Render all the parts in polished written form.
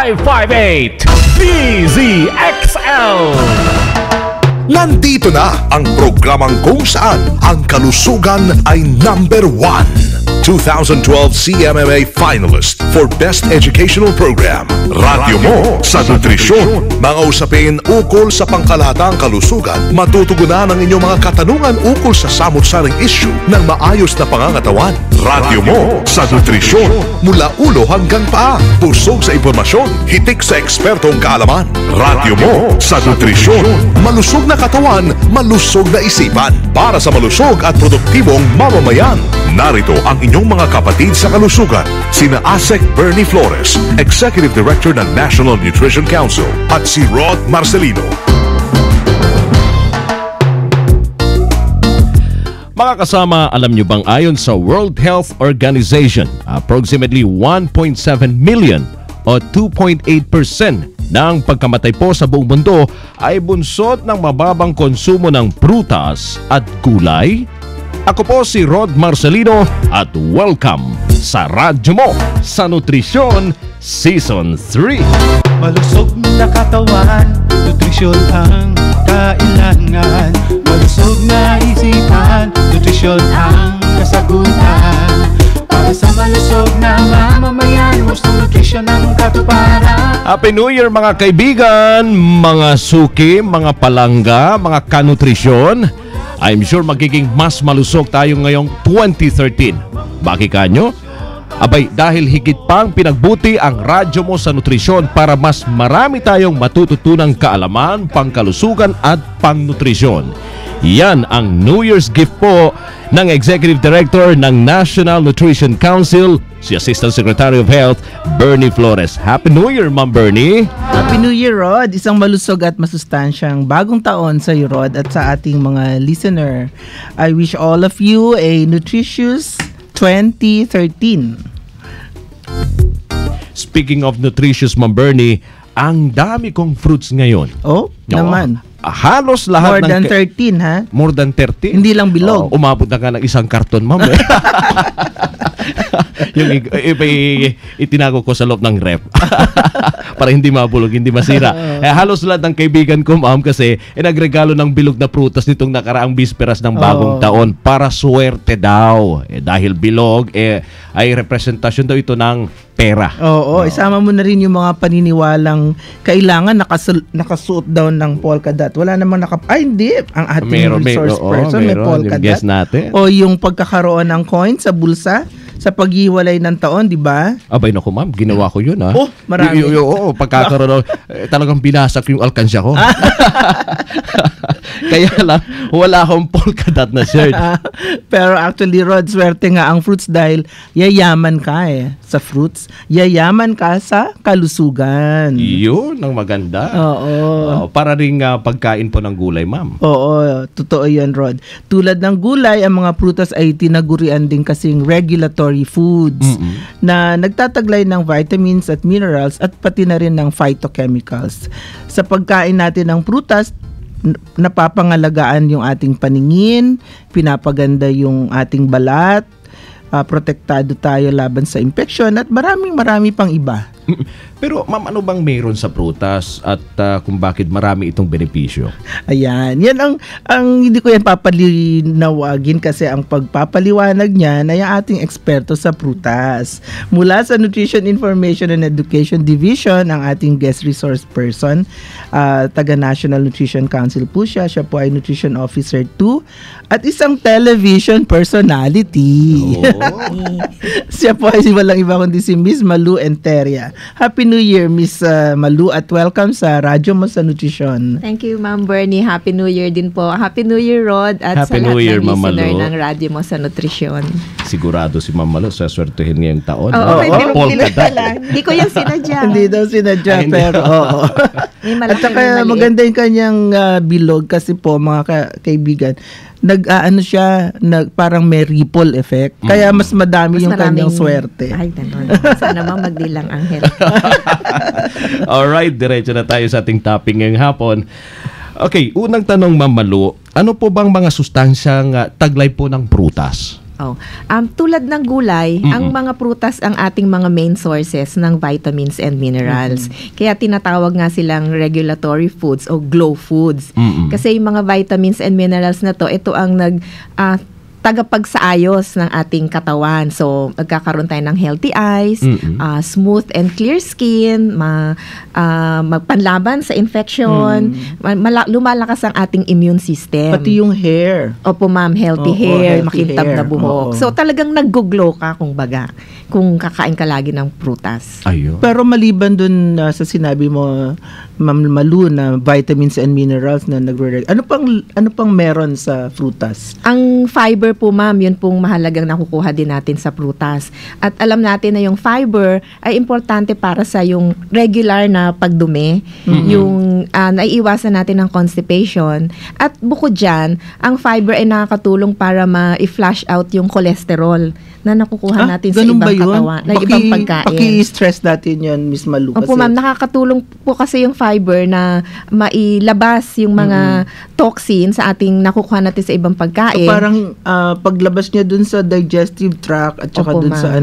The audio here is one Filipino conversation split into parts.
558 DZXL. Nandito na ang programang kung saan ang kalusugan ay number 1. 2012 CMMA finalist for Best Educational Program. Radyo mo sa nutrisyon. Mga usapin ukol sa pangkalahatang kalusugan, matutugunan ang inyong mga katanungan ukol sa samot-saring issue ng maayos na pangangatawan. Radyo mo sa nutrisyon. Mula ulo hanggang paa, busog sa impormasyon, hitik sa ekspertong kaalaman. Radyo mo sa nutrisyon. Malusog na katawan, malusog na isipan. Para sa malusog at produktibong mamamayan. Narito ang inyong mga kapatid sa kalusugan, sina Asek Bernie Flores, Executive Director ng National Nutrition Council, at si Rod Marcelino. Mga kasama, alam nyo bang ayon sa World Health Organization, approximately 1.7 million o 2.8% ng pagkamatay po sa buong mundo ay bunsod ng mababang konsumo ng prutas at gulay? Ako po si Rod Marcelino at welcome sa Radyo Mo sa Nutrisyon Season 3. Malusog na katawan, nutrisyon ang kailangan. Malusog na isipan, nutrisyon ang kasagutan. Para sa malusog na mamamayan, gusto nutrisyon ang katuparan. Happy New Year mga kaibigan, mga suki, mga palangga, mga kanutrisyon. I'm sure magiging mas malusog tayo ngayong 2013. Bakit kanyo? Abay, dahil higit pang pinagbuti ang radyo mo sa nutrisyon para mas marami tayong matututunang kaalaman, pangkalusugan at pangnutrisyon. Yan ang New Year's gift po ng Executive Director ng National Nutrition Council, si Assistant Secretary of Health, Bernie Flores. Happy New Year, Ma'am Bernie! Happy New Year, Rod! Isang malusog at masustansyang bagong taon sa iyo, Rod, at sa ating mga listener. I wish all of you a nutritious 2013. Speaking of nutritious, Ma'am Bernie, ang dami kong fruits ngayon. Oh, naman. Halos lahat More than 13, ha? More than 30? Hindi lang bilog. Umabot na ka ng isang karton, ma'am. Yung itinago ko sa loob ng rep. Para hindi mabulog, hindi masira. Halos lahat ng kaibigan ko, ma'am, kasi nagregalo ng bilog na prutas nitong nakaraang bisperas ng bagong taon para swerte daw. Dahil bilog, ay representasyon daw ito ng pera. Oo, isama mo na rin yung mga paniniwalang kailangan nakasuot daw ng polka dot. Wala namang hindi. Ang ating resource person may polka dot. Natin. O yung pagkakaroon ng coin sa bulsa sa paghiwalay ng taon, di ba? Abay naku, ma'am, ginawa ko yun, ha? Oh, marami. Oo, pagkakaroon, talagang binasak yung alkansya ko. Kaya lang, wala akong polka dot na shirt. Pero actually, Rod, swerte nga ang fruits dahil yayaman ka sa fruits. Yayaman ka sa kalusugan. Yun, ang maganda. Oo. Para ring pagkain po ng gulay, ma'am. Oo, totoo yan, Rod. Tulad ng gulay, ang mga prutas ay tinagurian din kasing regulatory foods na nagtataglay ng vitamins at minerals at pati na rin ng phytochemicals. Sa pagkain natin ng prutas, napapangalagaan yung ating paningin, pinapaganda yung ating balat, protektado tayo laban sa infection at marami pang iba. Pero ma'am, ano bang meron sa prutas at kung bakit marami itong benepisyo? Ayan, yan ang hindi ko yan papalinawagin kasi ang pagpapaliwanag niyan ay ang ating eksperto sa prutas. Mula sa Nutrition Information and Education Division, ang ating guest resource person, taga National Nutrition Council po siya. Siya po ay Nutrition Officer 2 at isang television personality. Oh. Siya po ay walang iba kundi si Miss Malu Enteria. Happy New Year, Miss Malu, at welcome sa Radyo Mo sa Nutrisyon. Thank you, Ma'am Bernie. Happy New Year din po. Happy New Year, Rod, at Happy sa New lahat Year, ng listener Ma'am Malu. ng Radyo Mo sa Nutrisyon. Sigurado si Ma'am Malu saswertuhin ngayong taon. Hindi ko yung sinadya. Hindi daw sinadya, pero oo. At saka maganda yung kanyang bilog kasi po, mga kaibigan, parang may ripple effect. Kaya mas madami yung kanyang swerte. Ay, ganun. Sana magdilang anghel. Alright, diretso na tayo sa ating topic ngayong hapon. Okay, unang tanong, Ma'am Malu, ano po bang mga sustansyang taglay po ng prutas? Tulad ng gulay, ang mga prutas ang ating mga main sources ng vitamins and minerals. Kaya tinatawag nga silang regulatory foods o glow foods. Kasi yung mga vitamins and minerals na to, ito ang tagapagsaayos ng ating katawan. So, magkakaroon tayo ng healthy eyes, smooth and clear skin, magpanlaban sa infection, lumalakas ang ating immune system. Pati yung hair. Opo ma'am, healthy hair, makintab na buhok. So, talagang nag-glow ka, kung kakain ka lagi ng prutas. Ayun. Pero maliban dun sa sinabi mo, Ma'am Malu, na vitamins and minerals na ano pang meron sa prutas? Ang fiber po ma'am, yun pong mahalagang nakukuha din natin sa prutas. At alam natin na yung fiber ay importante para sa yung regular na pagdumi, yung naiiwasan natin ng constipation. At bukod dyan, ang fiber ay nakakatulong para ma-flush out yung cholesterol na nakukuha natin sa ibang katawan, na ibang pagkain. Paki-stress natin yun, Miss Malu. Opo ma'am, nakakatulong po kasi yung fiber na mailabas yung mga toxin sa ating nakukuha natin sa ibang pagkain. So parang paglabas niya dun sa digestive tract at saka Opo, dun ma'am. sa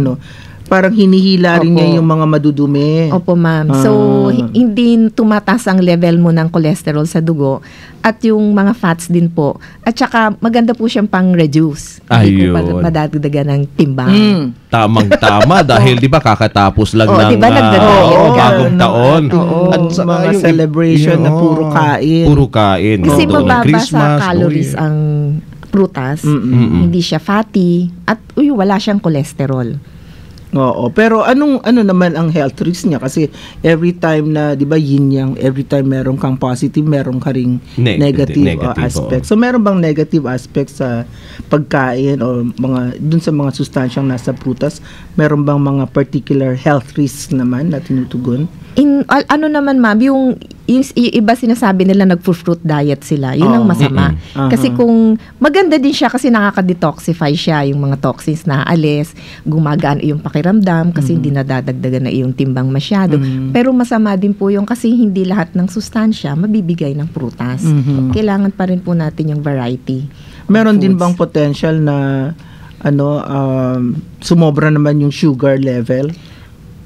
parang hinihila rin Opo. niya yung mga madudumi. Opo ma'am. So, hindi tumataas ang level mo ng cholesterol sa dugo at yung mga fats din po. At saka maganda po siyang pang-reduce. Hindi po Ayun. madadagdagan ng timbang. Tamang-tama dahil 'di ba kakatapos lang ng 'di ba, nagdadayo ka? bagong taon. At saka mga yung celebration na puro kain. Puro kain. Kasi no? mababa Christmas, sa calories New Year. ang prutas. Hindi siya fatty at wala siyang cholesterol. Oo, pero ano naman ang health risk niya? Kasi every time na, 'di ba, yin yang, every time meron kang positive, meron ka ring negative aspect. So meron bang negative aspect sa pagkain o dun sa mga sustansyang nasa prutas? Meron bang mga particular health risk naman na tinutugon? Ano naman ma'am, yung iba sinasabi nila nag-fruit diet sila. Yun ang masama. Kasi kung maganda din siya kasi nakaka-detoxify siya, yung mga toxins na alis, gumagaan yung pakiramdam kasi hindi nadadagdagan na iyong timbang masyado. Pero masama din po yung kasi hindi lahat ng sustansya mabibigay ng prutas. Kailangan pa rin po natin yung variety. Meron din bang potential na sumobra naman yung sugar level?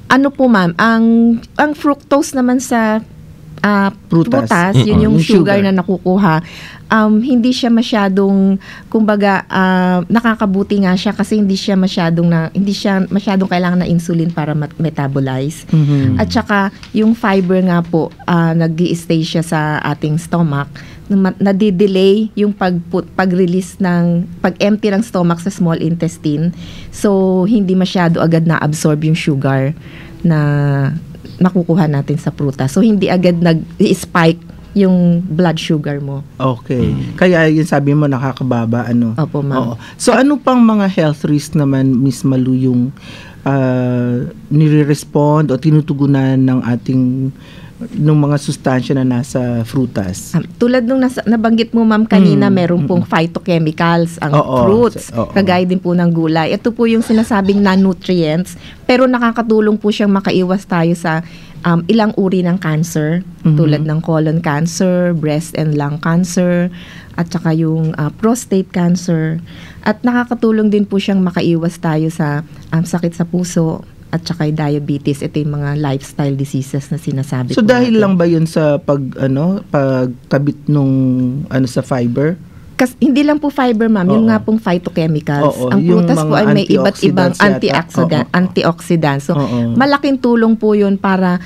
Ano po ma'am, ang fructose naman sa prutas, yun yung sugar na nakukuha. Hindi siya masyadong, kumbaga, nakakabuti nga siya kasi hindi siya masyadong kailangan ng insulin para metabolize. At saka yung fiber nga po, nag-i-stay siya sa ating stomach, nadidelay yung pag-release pag-empty ng stomach sa small intestine. So, hindi masyado agad na-absorb yung sugar na nakukuha natin sa prutas. So, hindi agad nag-spike yung blood sugar mo. Okay. Kaya yung sabi mo nakakababa, Opo, ma'am. Oo. So, ano pang mga health risk naman, Miss Malu, yung nire-respond o tinutugunan ng ating ng mga sustansya na nasa frutas? Tulad nung nabanggit mo ma'am kanina, meron pong phytochemicals ang fruits, kagaya din po ng gulay. Ito po yung sinasabing non-nutrients, pero nakakatulong po siyang makaiwas tayo sa ilang uri ng cancer, tulad ng colon cancer, breast and lung cancer, at saka yung prostate cancer. At nakakatulong din po siyang makaiwas tayo sa sakit sa puso, at saka diabetes. Ito yung mga lifestyle diseases na sinasabi so, po dahil natin. lang ba yun sa pagkabit nung sa fiber? Hindi lang po fiber, ma'am. Yung nga pong phytochemicals. Ang prutas po ay may iba't ibang antioxidants. So, malaking tulong po yun para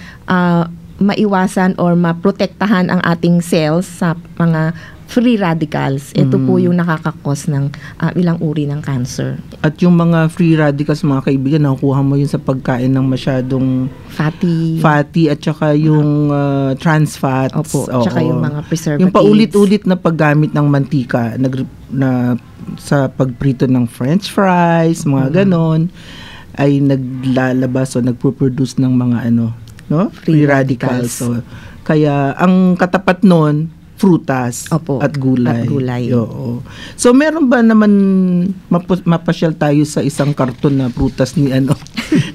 maiwasan or maprotektahan ang ating cells sa mga free radicals. Ito po yung nakakakos ng ilang uri ng cancer. At yung mga free radicals, mga kaibigan, nakukuha mo yun sa pagkain ng masyadong fatty at saka yung trans fats. Opo, at saka yung mga preservatives. Yung paulit-ulit na paggamit ng mantika sa pagprito ng french fries, mga ganon, ay naglalabas o nagpo-produce ng mga free radicals. So, kaya ang katapat nun, frutas. Opo, at gulay. Oo. So, meron ba naman mapasyal tayo sa isang karton na prutas ni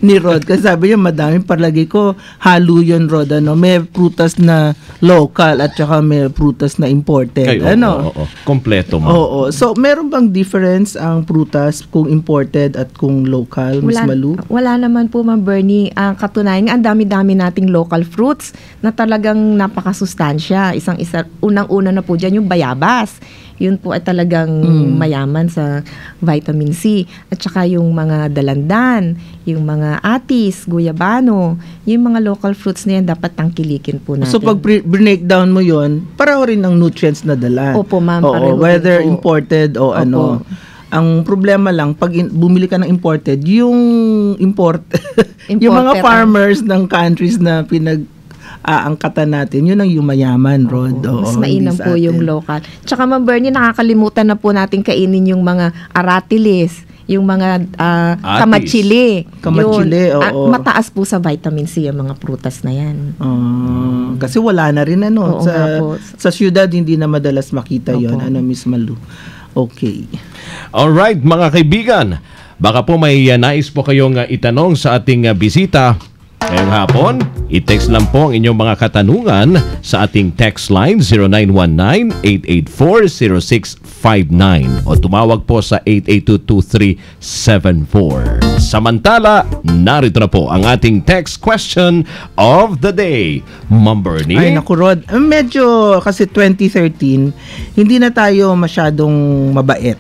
ni Rod. Kasi sabi niya, madami palagi ko, halo yun, Rod. May prutas na local at saka may prutas na imported. Ay, oo. Kompleto mo. Oo. So, meron bang difference ang prutas kung imported at kung local, Miss Malu? Wala naman po, Ma'am Bernie. Ang katunayan, ang dami-dami nating local fruits na talagang napakasustansya. Unang-una na po dyan yung bayabas. Yun po ay talagang mayaman sa vitamin C. At saka yung mga dalandan, yung mga atis, guyabano, yung mga local fruits na yan dapat tangkilikin po natin. So pag breakdown mo yun, pareho rin ng nutrients na dala. Opo, ma'am. Oo, whether imported o ano. Ang problema lang, pag bumili ka ng imported, yung yung mga farmers ng countries na aangkatan natin, yun ang yumayaman, Rod. Mas mainam po yung local. Tsaka, Ma'am Bernie, nakakalimutan na po natin kainin yung mga aratilis, yung mga kamatsili. Kamatsili, oo. Mataas po sa vitamin C yung mga prutas na yan. Kasi wala na rin, sa syudad, hindi na madalas makita yon, Miss Malu. Okay. Alright, mga kaibigan, baka po may nais po kayong itanong sa ating bisita. Ngayong hapon, i-text lang po ang inyong mga katanungan sa ating text line 0919-884-0659 o tumawag po sa 882-2374. Samantala, narito na po ang ating text question of the day. Ma'am Bernie? Ay, naku, Rod. Medyo kasi 2013, hindi na tayo masyadong mabait.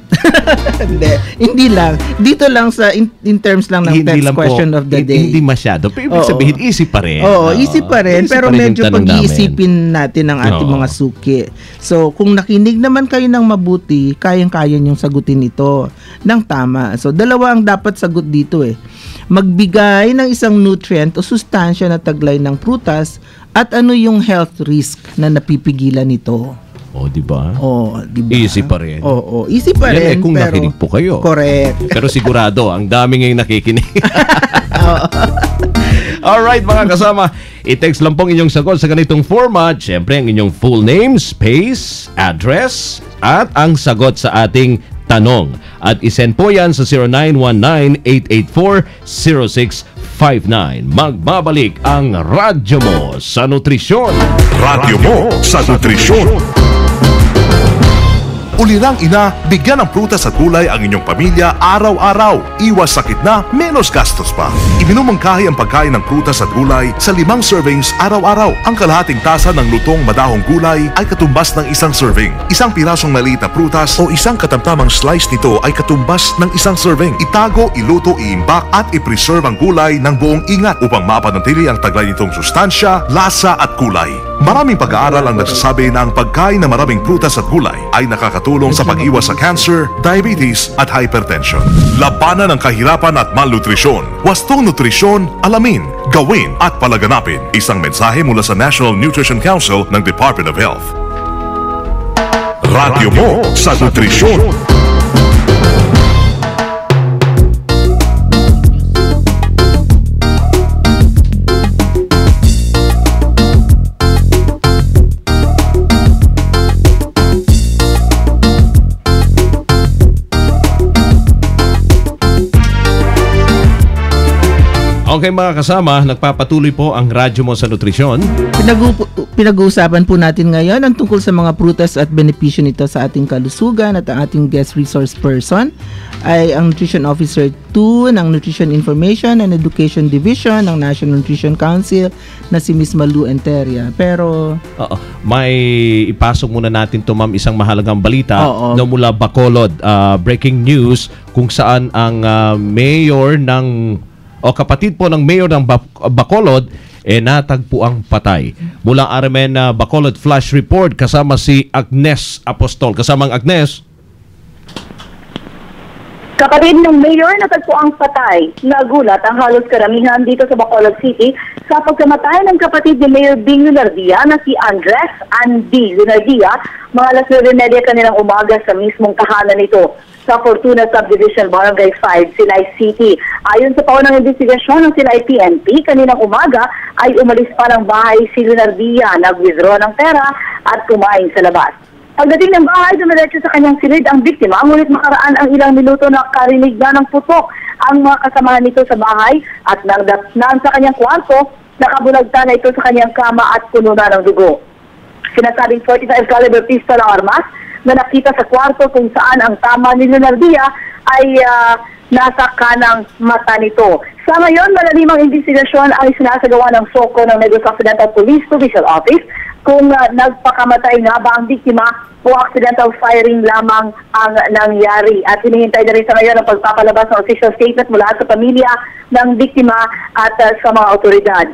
Hindi lang. Dito lang sa in terms lang ng text question of the day. Hindi masyado. Pero ibig sabihin, easy pa rin. Oo, easy pa rin. Pero medyo pag-iisipin natin ang ating mga suki. So, kung nakinig naman kayo ng mabuti, kayang-kaya niyong sagutin ito ng tama. So, dalawa ang dapat sagot dito Magbigay ng isang nutrient o sustansya na taglay ng prutas at ano yung health risk na napipigilan nito. Di ba? Diba? Easy pa rin. Easy pa rin. Kung nakinig po kayo. Correct. Pero sigurado, ang dami ngayong nakikinig. Alright, mga kasama, i-text lang pong inyong sagot sa ganitong format. Siyempre, ang inyong full name, space, address, at ang sagot sa ating tanong. At isend po yan sa 0919-884-0659. Magbabalik ang Radyo Mo sa Nutrisyon. Radyo Mo sa Nutrisyon. Ulirang ina, bigyan ng prutas at gulay ang inyong pamilya araw-araw. Iwas sakit na, menos gastos pa. Iminumangkahi ang pagkain ng prutas at gulay sa 5 servings araw-araw. Ang kalahating tasa ng lutong madahong gulay ay katumbas ng 1 serving. Isang pirasong maliit na prutas o isang katamtamang slice nito ay katumbas ng 1 serving. Itago, iluto, iimbak at i-preserve ang gulay ng buong ingat upang mapanatili ang taglay nitong sustansya, lasa at kulay. Maraming pag-aaral ang nagsasabi na ang pagkain ng maraming prutas at gulay ay nakakatulong sa pag-iwas sa cancer, diabetes at hypertension. Labanan ang kahirapan at malnutrisyon. Wastong nutrisyon, alamin, gawin at palaganapin. Isang mensahe mula sa National Nutrition Council ng Department of Health. Radyo Mo sa Nutrisyon. Okay, mga kasama, nagpapatuloy po ang Radyo Mo sa Nutrisyon. Pinag-uusapan po natin ngayon ang tungkol sa mga prutas at benepisyo nito sa ating kalusugan, at ang ating guest resource person ay ang Nutrition Officer 2 ng Nutrition Information and Education Division ng National Nutrition Council na si Miss Malu Enteria. Pero may ipasok muna natin to, ma'am, isang mahalagang balita na mula Bacolod. Breaking news kung saan ang mayor ng kapatid po ng mayor ng Bacolod natagpo ang patay. Mula RMN Bacolod Flash Report, kasama si Agnes Apostol. Kasamang Agnes. Kapatid ng mayor natagpo ang patay. Nagulat ang halos karamihan dito sa Bacolod City sa pagkamatay ng kapatid ni Mayor Bing Lunardia na si Andres Andy Lunardia mga alas 9:30 kanilang umaga sa mismong tahanan nito sa Fortuna Subdivision, Barangay 5, Silay City. Ayon sa paunang investigasyon ng Silay PNP, kaninang umaga ay umalis pa ng bahay si Lunardia, nag-withdraw ng pera at kumain sa labas. Pagdating ng bahay, dumiretso sa kanyang silid ang biktima, ngunit makaraan ang ilang minuto na karinig na ng putok ang mga kasamahan nito sa bahay at nang sa kanyang kwarto, nakabulagta na ito sa kanyang kama at puno na ng dugo. Sinasabing 45 caliber pistol ang armas na nakita sa kwarto kung saan ang tama ni Leonardia ay nasa kanang mata nito. Sa ngayon, malalimang investigasyon ang sinasagawa ng SOCO ng Negros Occidental Police Provincial Office kung nagpakamatay nga ba ang biktima o accidental firing lamang ang nangyari. At hinihintay na rin sa ngayon ang pagpapalabas ng official statement mula sa pamilya ng biktima at sa mga otoridad.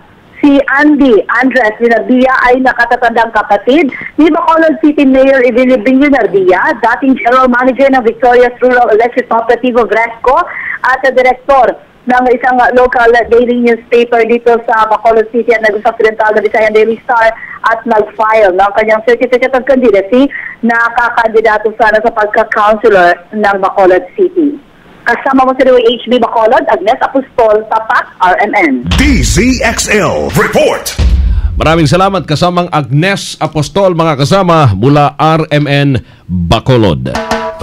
Si Andres Leonardia ay nakatatandang kapatid ni Bacolod City Mayor Evelio Bing Leonardia, dating General Manager ng Victoria's Rural Electric Cooperative of Resco at Direktor ng isang local daily newspaper dito sa Bacolod City at Negros Occidental na Visayan Daily Star at nag-file ng kanyang certificate of candidacy na kakandidato sana sa pagka-councilor ng Bacolod City. Kasama mo si HB Bacolod, Agnes Apostol, Tapak, RMN. DZXL Report. Maraming salamat kasamang Agnes Apostol, mga kasama mula RMN Bacolod.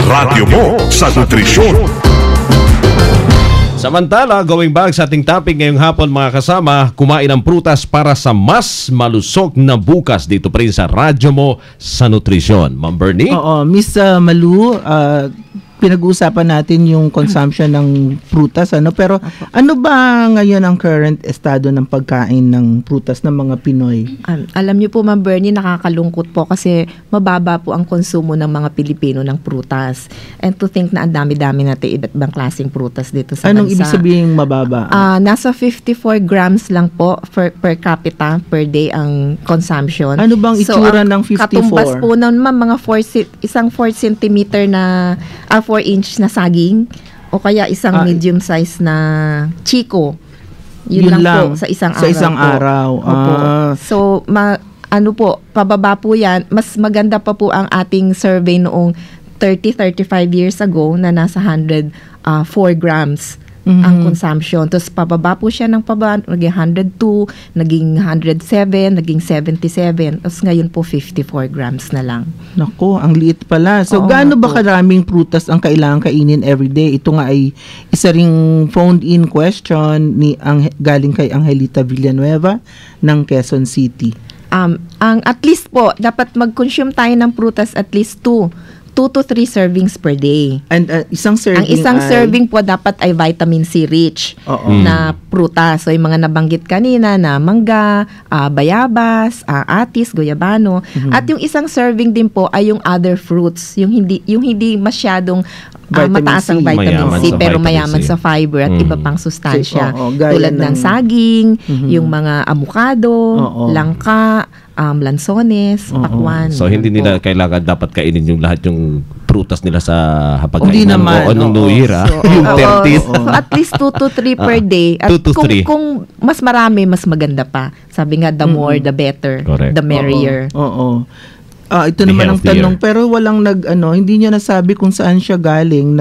Radio mo sa nutrisyon. Samantala, going back sa ating topic ngayong hapon, mga kasama, kumain ng prutas para sa mas malusog na bukas dito pa rin sa radyo mo sa nutrisyon. Ma'am Bernie? Oo, Miss Malu, pinag-uusapan natin yung consumption ng prutas, pero ano ba ngayon ang current estado ng pagkain ng prutas ng mga Pinoy? Alam niyo po, Ma'am Bernie, nakakalungkot po kasi mababa po ang konsumo ng mga Pilipino ng prutas. And to think na ang dami-dami natin iba't ibang klaseng prutas dito sa Anong bansa. ibig sabihin mababa? Nasa 54 grams lang po per capita per day ang consumption. Ano bang itsura ng 54? Katumbas po ng mga 4 centimeter na 4 inch na saging o kaya isang medium size na chiko. Yun lang po sa isang araw. Opo. So pababa po yan. Mas maganda pa po ang ating survey noong 35 years ago na nasa 104 grams ang consumption. Tapos pababa po siya ng naging 102, naging 107, naging 77. Tapos ngayon po 54 grams na lang. Nako, ang liit pala. So, Oo, gaano ba karaming prutas ang kailangan kainin everyday? Ito nga ay isa ring phoned-in question galing kay Angelita Villanueva ng Quezon City. Ang at least po, dapat mag-consume tayo ng prutas at least 2 to 3 servings per day. And isang serving Ang isang serving po dapat ay vitamin C rich na prutas. So, yung mga nabanggit kanina na mangga, bayabas, atis, goyabano. At yung isang serving din po ay yung other fruits. Yung hindi masyadong mataas ang vitamin C, pero mayaman sa fiber at iba pang sustansya. Tulad ng saging, yung mga avocado, langka, lansones, pakwan. So, hindi nila kailangan dapat kainin yung lahat yung prutas nila sa hapagkainan. Hindi naman. O nung New Year, yung 30th. So, at least 2 to 3 per day. At 2 to 3. Kung mas marami, mas maganda pa. Sabi nga, the more, the better. Correct. The merrier. Oo. Ito naman ang tanong, pero walang hindi niya nasabi kung saan siya galing.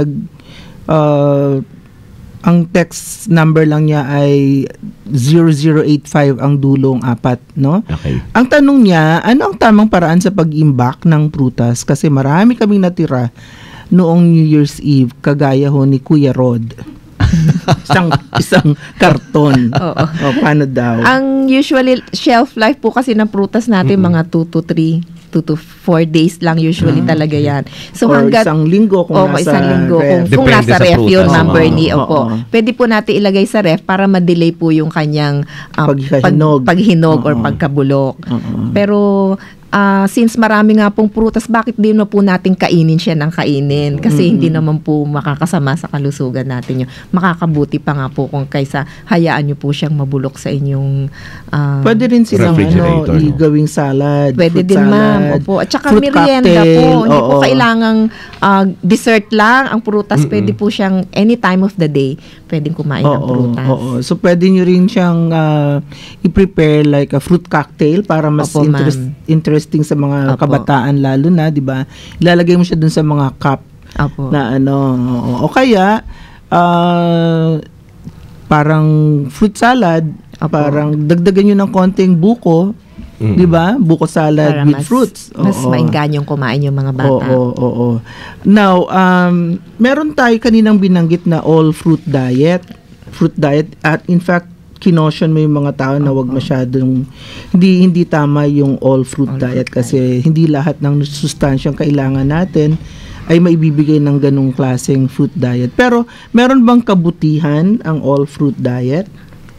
Ang text number lang niya ay 0085 ang dulong 4, no? Okay. Ang tanong niya, ano ang tamang paraan sa pag-imbak ng prutas? Kasi marami kaming natira noong New Year's Eve, kagaya ho ni Kuya Rod. isang karton. Oo. Paano daw? Ang usually shelf life po kasi ng prutas natin mga 2 to 4 days lang usually talaga yan. So or isang linggo kung nasa isang linggo ref. kung Depende nasa sa ref prutas. yun, Ma'am Bernie. Oo. Pwede po natin ilagay sa ref para ma-delay po yung kanyang paghinog or pagkabulok. Pero since marami nga pong prutas, bakit din na po natin kainin siya ng kainin? Kasi hindi naman po makakasama sa kalusugan natin yun. Makakabuti pa nga po kung kaysa hayaan nyo po siyang mabulok sa inyong pwede rin silang refrigerator, no? gawing salad. Pwede fruit din, salad, ma'am. Opo. At saka fruit merienda cocktail, po. Hindi po oo. kailangang dessert lang. Ang prutas, pwede po siyang any time of the day. Pwedeng kumain ng prutas. Oo. So, pwede nyo rin siyang i-prepare like a fruit cocktail para mas Opo, ma'am. interesting sa mga Opo. kabataan lalo na, di ba? Ilalagay mo siya dun sa mga cup Opo. na o kaya parang fruit salad, Opo. parang dagdagan nyo ng konting buko 'di ba? Buko salad Para with fruits. Mas mainganyong kumain yung mga bata. Oo. Now, meron tayo kaninang binanggit na all fruit diet. At in fact, kinotion mo yung mga tao na wag masyadong hindi tama yung all fruit diet kasi hindi lahat ng sustansyang kailangan natin ay maibibigay ng ganung klaseng fruit diet. Pero meron bang kabutihan ang all fruit diet?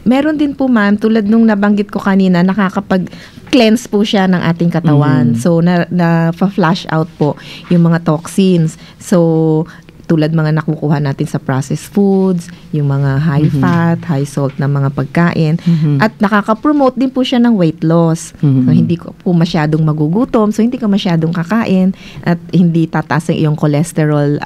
Meron din po, ma'am, tulad nung nabanggit ko kanina, nakakapag-cleanse po siya ng ating katawan. So, na-flush out po yung mga toxins. So, tulad mga nakukuha natin sa processed foods, yung mga high fat, high salt na mga pagkain. At nakaka-promote din po siya ng weight loss. So, hindi ko po masyadong magugutom. So, hindi ka masyadong kakain. At hindi tataas ang iyong cholesterol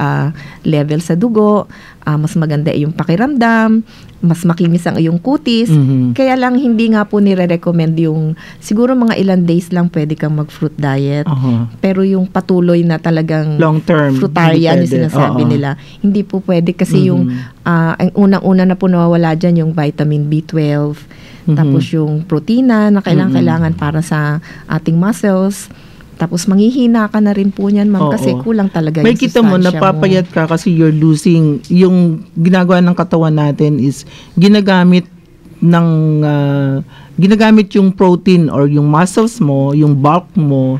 level sa dugo. Mas maganda yung pakiramdam. Mas makinis ang iyong kutis. Kaya lang hindi nga po nire-recommend yung siguro mga ilan days lang pwede kang mag-fruit diet. Pero yung patuloy na talagang long-term fruitarian yung sinasabi nila, hindi po pwede kasi yung ang unang-una na po nawawala dyan yung vitamin B12, tapos yung protina na kailangan para sa ating muscles. Tapos manghihina ka na rin po niyan, ma'am, kasi kulang talaga yung may kita mo, napapayat ka kasi you're losing, yung ginagawa ng katawan natin is ginagamit yung protein or yung muscles mo, yung bulk mo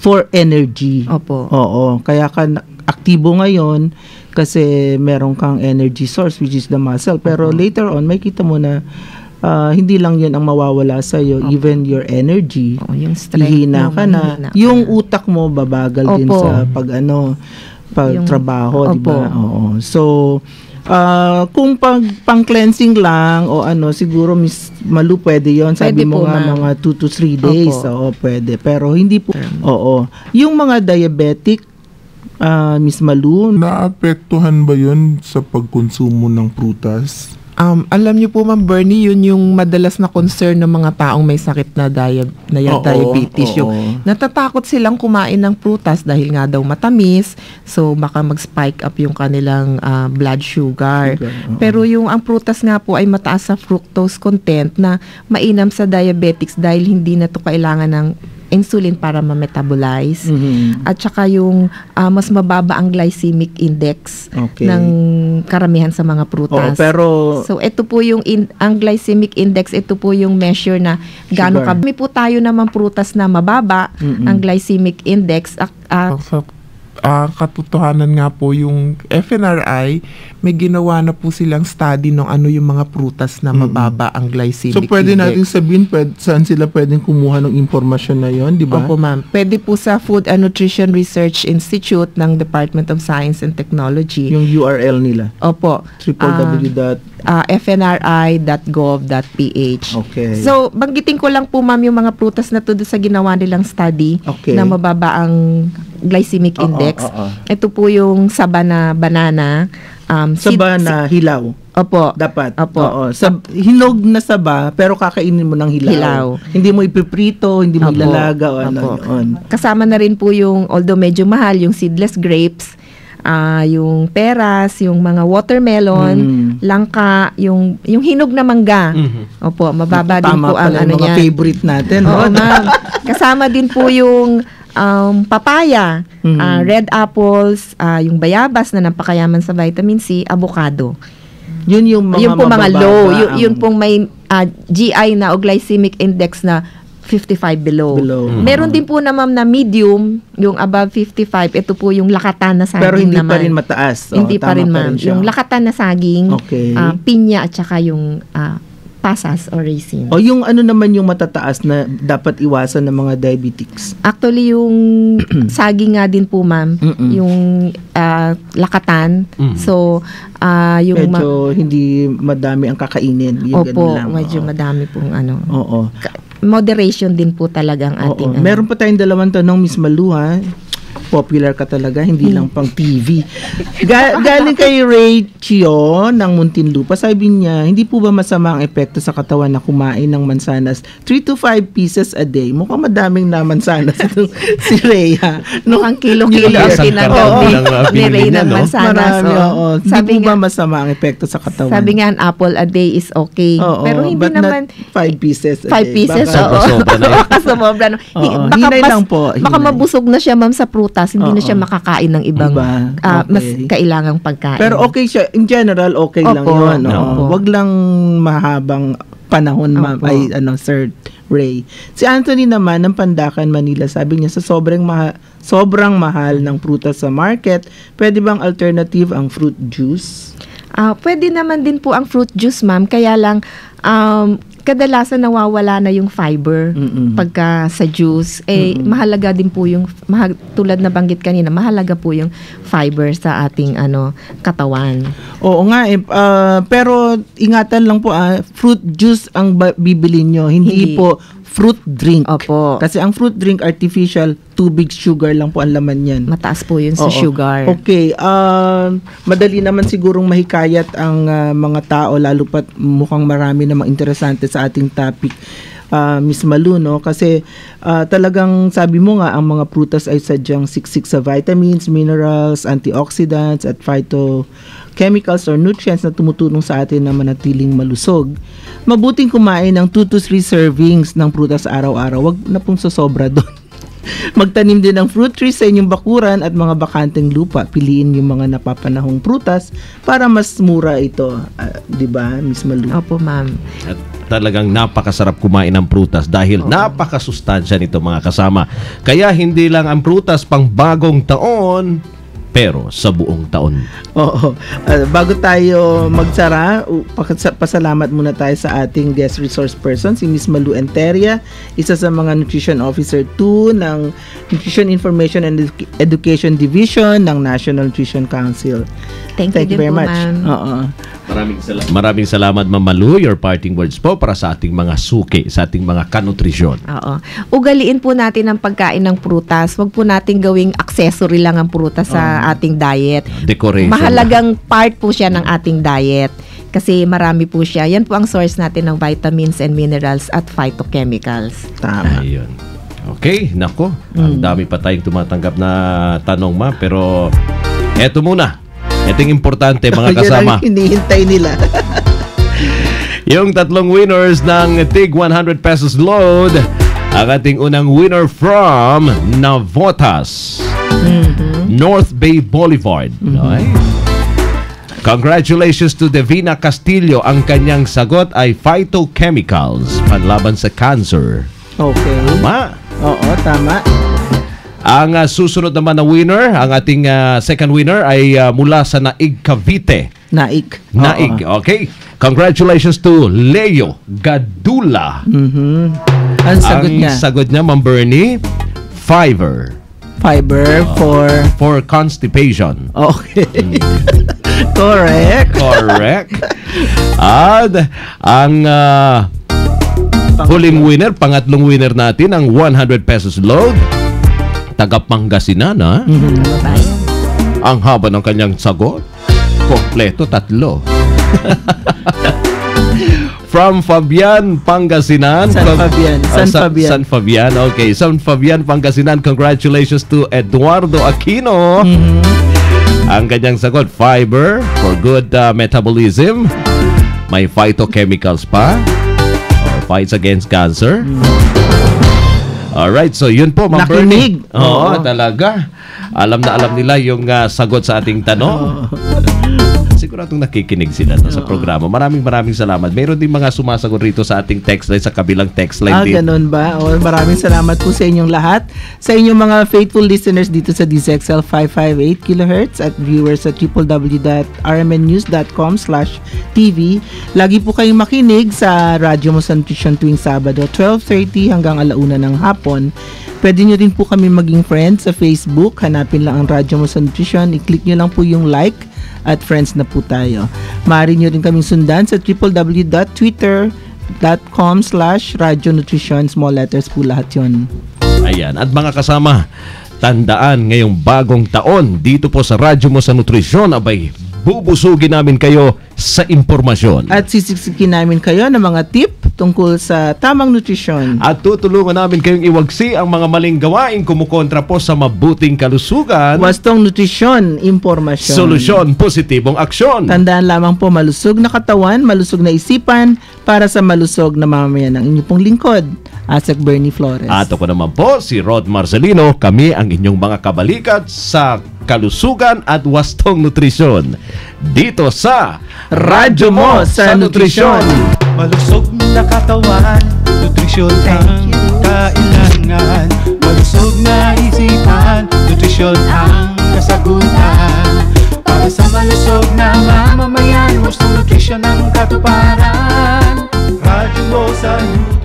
for energy. Opo. Oo. Kaya ka aktibo ngayon kasi meron kang energy source which is the muscle. Pero later on, may kita mo na hindi lang yun ang mawawala sa'yo, even your energy. Yung strength hihina ka na. Yung utak mo babagal din sa pagtrabaho, di ba? Oo. So, kung pang-cleansing lang o siguro Miss Malu, pwede yon. Sabi pwede mo nga mga 2 to 3 days. Oo, pwede. Pero hindi po. Oo. Yung mga diabetic, Miss Malu, naapektuhan ba yun sa pagkonsumo ng prutas? Alam niyo po, Ma'am Bernie, yun yung madalas na concern ng mga taong may sakit na diabetes. Yung natatakot silang kumain ng prutas dahil nga daw matamis, so baka mag-spike up yung kanilang blood sugar. Pero ang prutas nga po ay mataas sa fructose content na mainam sa diabetics dahil hindi na to kailangan ng insulin para ma-metabolize. At saka yung mas mababa ang glycemic index ng karamihan sa mga prutas. So ito po yung ang glycemic index, ito po yung measure na gaano kami po tayo naman prutas na mababa ang glycemic index. Katotohanan nga po yung FNRI, may ginawa na po silang study ng ano yung mga prutas na mababa ang glycemic index. So pwede natin sabihin saan sila pwedeng kumuha ng impormasyon na yon, di ba? Opo, ma'am. Pwede po sa Food and Nutrition Research Institute ng Department of Science and Technology. Yung URL nila? Opo. www.fnri.gov.ph. Okay. So, banggitin ko lang po, ma'am, yung mga prutas na to sa ginawa nilang study na mababa ang glycemic index. Ito po yung saba na banana. Saba na hilaw. Opo. Dapat. Opo. Hinog na saba, pero kakainin mo ng hilaw. Hindi mo ipiprito, hindi mo ilalaga o ano. Kasama na rin po yung, although medyo mahal, yung seedless grapes, yung peras, yung mga watermelon, langka, yung hinog na mangga. Opo, mababa din po ang ano niya. Mga favorite natin. Oo, ma'am. Kasama din po yung papaya, red apples, yung bayabas na napakayaman sa vitamin C, avocado. Yun yung mga low. Yun pong may GI na o glycemic index na 55 below. Meron din po na, ma'am, na medium, yung above 55. Ito po yung lakatan na saging naman. Pero hindi pa rin mataas. Hindi pa rin, ma'am. Yung lakatan na saging, pinya at saka yung pasas or raisin. O yung ano naman yung matataas na dapat iwasan ng mga diabetics? Actually, yung saging nga din po, ma'am. Yung lakatan. So, yung medyo hindi madami ang kakainin. Opo, medyo madami pong ano. Oo. Moderation din po talaga ang ating. Meron pa tayong dalawang tanong, Miss Malu, ha? popular ka talaga, hindi lang pang TV. Galing kay Ray Chio ng Muntinlupa, sabi niya, hindi po ba masama ang epekto sa katawan na kumain ng mansanas 3 to 5 pieces a day? Mukhang madaming na mansanas itong si Ray, ha? Mukhang kilo-kilo ang tinanong ni Ray ng mansanas. Marami, oo. Hindi po ba masama ang epekto sa katawan? Sabi nga, an apple a day is okay. Pero hindi but naman 5 pieces a 5 pieces, baka sumobra na. Baka mabusog na siya, ma'am, sa prutas. Hindi na siya makakain ng ibang mas kailangang pagkain. Pero okay siya. In general, okay lang yun. Wag lang mahabang panahon, ma'am, ay Sir Ray. Si Anthony naman ng Pandacan, Manila, sabi niya, sa sobrang mahal ng prutas sa market, pwede bang alternative ang fruit juice? Pwede naman din po ang fruit juice, ma'am. Kaya lang, kadalasan nawawala na yung fiber pagka sa juice. Mahalaga din po yung, tulad na banggit kanina, mahalaga po yung fiber sa ating katawan. Oo nga, pero ingatan lang po, fruit juice ang bibili nyo, hindi po fruit drink. Opo. Kasi ang fruit drink, artificial, tubig, sugar lang po ang laman yan. Mataas po yun sa sugar. Okay. Madali naman sigurong mahikayat ang mga tao, lalo pat mukhang marami namang interesante sa ating topic, Miss Malu, no? Kasi talagang sabi mo nga, ang mga prutas ay sadyang siksik sa vitamins, minerals, antioxidants, at phytochemicals or nutrients na tumutulong sa atin na manatiling malusog. Mabuting kumain ng 2 to 3 servings ng prutas araw-araw. Wag na pong sosobra doon. Magtanim din ng fruit trees sa inyong bakuran at mga bakanteng lupa. Piliin yung mga napapanahong prutas para mas mura ito. Di ba, Miss Malu? Opo, ma'am. At talagang napakasarap kumain ng prutas dahil napakasustansya nito, mga kasama. Kaya hindi lang ang prutas pang bagong taon, pero sa buong taon. Oo. Bago tayo magsara, pasalamat muna tayo sa ating guest resource person, si Miss Malu Enteria, isa sa mga Nutrition Officer 2 ng Nutrition Information and Education Division ng National Nutrition Council. Thank you very much. Maraming salamat, Ma'am Malu. Your parting words po para sa ating mga suki, sa ating mga kanutrisyon. Oo. Ugaliin po natin ang pagkain ng prutas. Huwag po natin gawing accessory lang ang prutas sa ating diet. Decoration. Mahalagang part po siya ng ating diet. Kasi marami po siya. Yan po ang source natin ng vitamins and minerals at phytochemicals. Tama. Ayun. Okay, nako. Ang dami pa tayong tumatanggap na tanong, ma. Pero eto muna. Ito yung importante, mga kasama. Yan ang hinihintay nila. Yung tatlong winners ng Tig 100 pesos load. Ang ating unang winner from Navotas, North Bay Boulevard. Okay? Congratulations to Devina Castillo. Ang kanyang sagot ay phytochemicals, panlaban sa cancer. Okay. Tama. Oo, tama. Ang susunod naman na winner, ang ating second winner ay mula sa Naig, Cavite. Naig. Okay. Congratulations to Leo Gadula. Ang sagot niya, Ma'am Bernie, fiber for constipation. Okay. Correct. At ang huling winner, pangatlong winner natin, ang 100 pesos load, taga Pangasinan, ha? Ang haba ng kanyang sagot, kompleto 3. From Fabian, Pangasinan. San Fabian. Okay, San Fabian, Pangasinan. Congratulations to Eduardo Aquino. Ang kanyang sagot, fiber for good metabolism. May phytochemicals pa. Fights against cancer. Alright, so yun po, Ma'am Bernie. Oo, talaga. Alam na alam nila yung sagot sa ating tanong. Siguradong nakikinig sila sa programa. Maraming salamat. Mayroon din mga sumasagot rito sa ating text line, sa kabilang text line din. Ganun ba? Maraming salamat po sa inyong lahat. Sa inyong mga faithful listeners dito sa DZXL 558 kHz at viewers sa www.rmnnews.com/TV. Lagi po kayong makinig sa Radyo Mo sa Nutrition tuwing Sabado, 12:30 hanggang 1:00 ng hapon. Pwede nyo din po kami maging friends sa Facebook. Hanapin lang ang Radyo Mo sa Nutrition. I-click nyo lang po yung like at friends na po tayo. Maaari nyo rin kaming sundan sa www.twitter.com/Radyo Nutrition. Small letters po lahat yun. Ayan. At mga kasama, Tandaan, ngayong bagong taon, dito po sa radyo mo sa Nutrisyon, abay, bubusugin namin kayo sa impormasyon. At sisiksikin namin kayo ng mga tip tungkol sa tamang nutrisyon. At tutulungan namin kayong iwagsi ang mga maling gawain kumukontra po sa mabuting kalusugan. Wastong nutrisyon, impormasyon. Solusyon, positibong aksyon. Tandaan lamang po, malusog na katawan, malusog na isipan, para sa malusog na mamamayan ng inyong pong lingkod. Asek Bernie Flores. At ako naman po, si Rod Marcelino. Kami ang inyong mga kabalikat sa kalusugan at wastong nutrisyon. Dito sa Radyo Mo sa Nutrisyon. Malusog na katawan, nutrisyon ang kailangan. Malusog na isipan, nutrisyon ang kasagutan. Para sa malusog na mamamayan, gustong nutrisyon ang katuparan. Radyo Mo sa Nutrisyon.